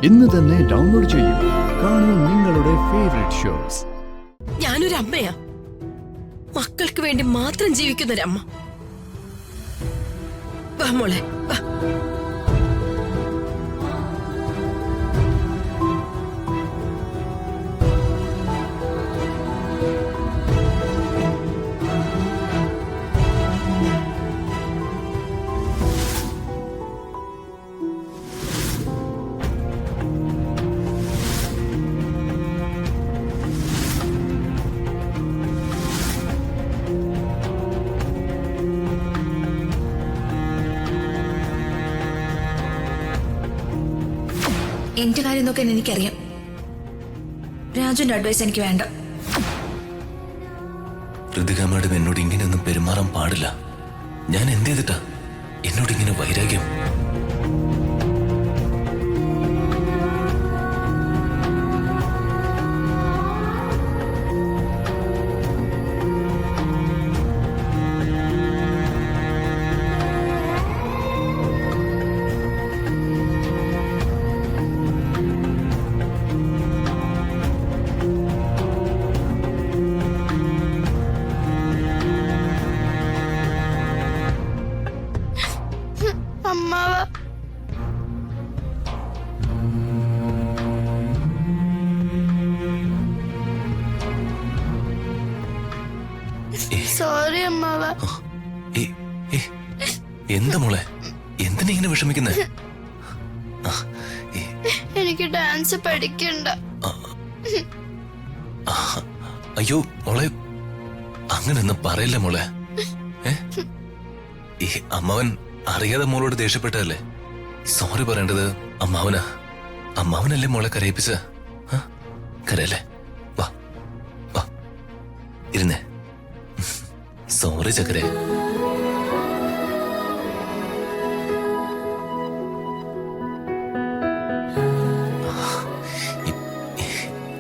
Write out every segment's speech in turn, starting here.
ഇന്ന് തന്നെ ഡൗൺലോഡ് ചെയ്യൂ. കാണൂ നിങ്ങളുടെ ഫേവറേറ്റ് ഷോസ്. ഞാനൊരു അമ്മയാ, മക്കൾക്ക് വേണ്ടി മാത്രം ജീവിക്കുന്നൊരമ്മ. വാ മോളെ വാ. എന്റെ കാര്യം നോക്കാൻ എനിക്കറിയാം. രാജുവിന്റെ അഡ്വൈസ് എനിക്ക് വേണ്ട. ഋതിക മാഡം എന്നോട് ഇങ്ങനെയൊന്നും പെരുമാറാൻ പാടില്ല. ഞാൻ എന്ത് ചെയ്തിട്ടാ എന്നോട് ഇങ്ങനെ വൈരാഗ്യം? സോറി അമ്മാവ. എന്താ മോളെ, എന്തിനാ ഇങ്ങനെ വിഷമിക്കുന്നേ? എനിക്ക് ഡാൻസ് പഠിക്കണ്ട. അയ്യോ മോളെ, അങ്ങനെയൊന്നും പറയില്ല മോളെ. ഈ അമ്മാവൻ അറിയാതെ മോളോട് ദേഷ്യപ്പെട്ടതല്ലേ? സോറി പറയേണ്ടത് അമ്മാവനാ. അമ്മാവനല്ലേ മോളെ കരയിപ്പിച്ച? കരയല്ലേ? വാ വാ ഇരുന്നേ. സോറി ചക്കരെ.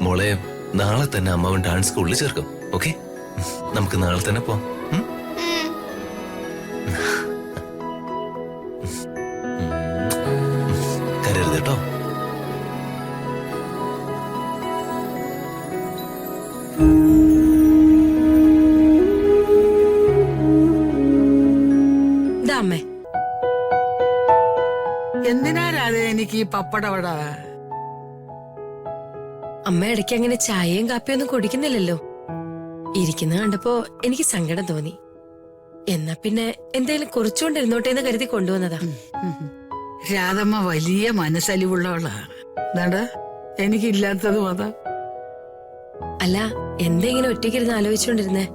മോളെ, നാളെ തന്നെ അമ്മാവൻ ഡാൻസ് സ്കൂളിൽ ചേർക്കും. ഓക്കെ, നമുക്ക് നാളെ തന്നെ പോവാം. കരരുത് കേട്ടോ. അമ്മേ, എന്തിനാ രാധേ എനിക്ക് ഈ പപ്പടവട? അമ്മ ഇടയ്ക്ക് അങ്ങനെ ചായയും കാപ്പിയൊന്നും കുടിക്കുന്നില്ലല്ലോ. ഇരിക്കുന്ന കണ്ടപ്പോ എനിക്ക് സങ്കടം തോന്നി. എന്നാ പിന്നെ എന്തേലും കുറിച്ചുകൊണ്ടിരുന്നോട്ടെ എന്ന് കരുതി കൊണ്ടുവന്നതാ. രാധമ്മ വലിയ മനസ്സലിവുള്ളവളാ. എന്താ എനിക്കില്ലാത്തതും അതാ. അല്ല, എന്തെങ്കിലും ഒറ്റയ്ക്കിരുന്ന് ആലോചിച്ചോണ്ടിരുന്നേ?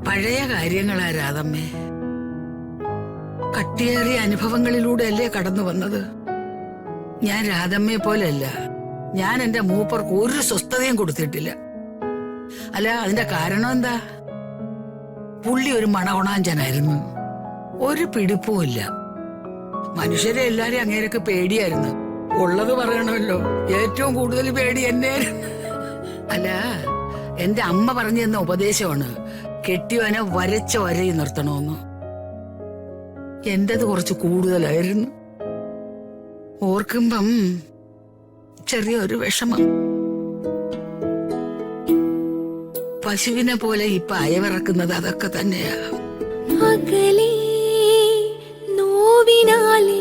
പഴയ കാര്യങ്ങളാ രാധമ്മേ. കട്ടിയേറിയ അനുഭവങ്ങളിലൂടെ അല്ലേ കടന്നു വന്നത്. ഞാൻ രാധമ്മയെ പോലെയല്ല. ഞാൻ എന്റെ മൂപ്പർക്ക് ഒരു സ്വസ്ഥതയും കൊടുത്തിട്ടില്ല. അല്ല, അതിന്റെ കാരണം എന്താ? പുള്ളി ഒരു മണകൊണാഞ്ചനായിരുന്നു. ഒരു പിടിപ്പുമില്ല. മനുഷ്യരെ എല്ലാരും അങ്ങേരൊക്കെ പേടിയായിരുന്നു. ഉള്ളത് പറയണമല്ലോ, ഏറ്റവും കൂടുതൽ പേടി എന്നെ. അല്ല, എന്റെ അമ്മ പറഞ്ഞു തന്ന ഉപദേശമാണ് കെട്ടിയവനെ വരച്ച വരയിൽ നിർത്തണമെന്ന്. എന്റേത് കുറച്ച് കൂടുതലായിരുന്നു. ഓർക്കുമ്പം ചെറിയൊരു വിഷമം. പശുവിനെ പോലെ ഇപ്പൊ അയവിറക്കുന്നത് അതൊക്കെ തന്നെയാ. നോവിനാലേ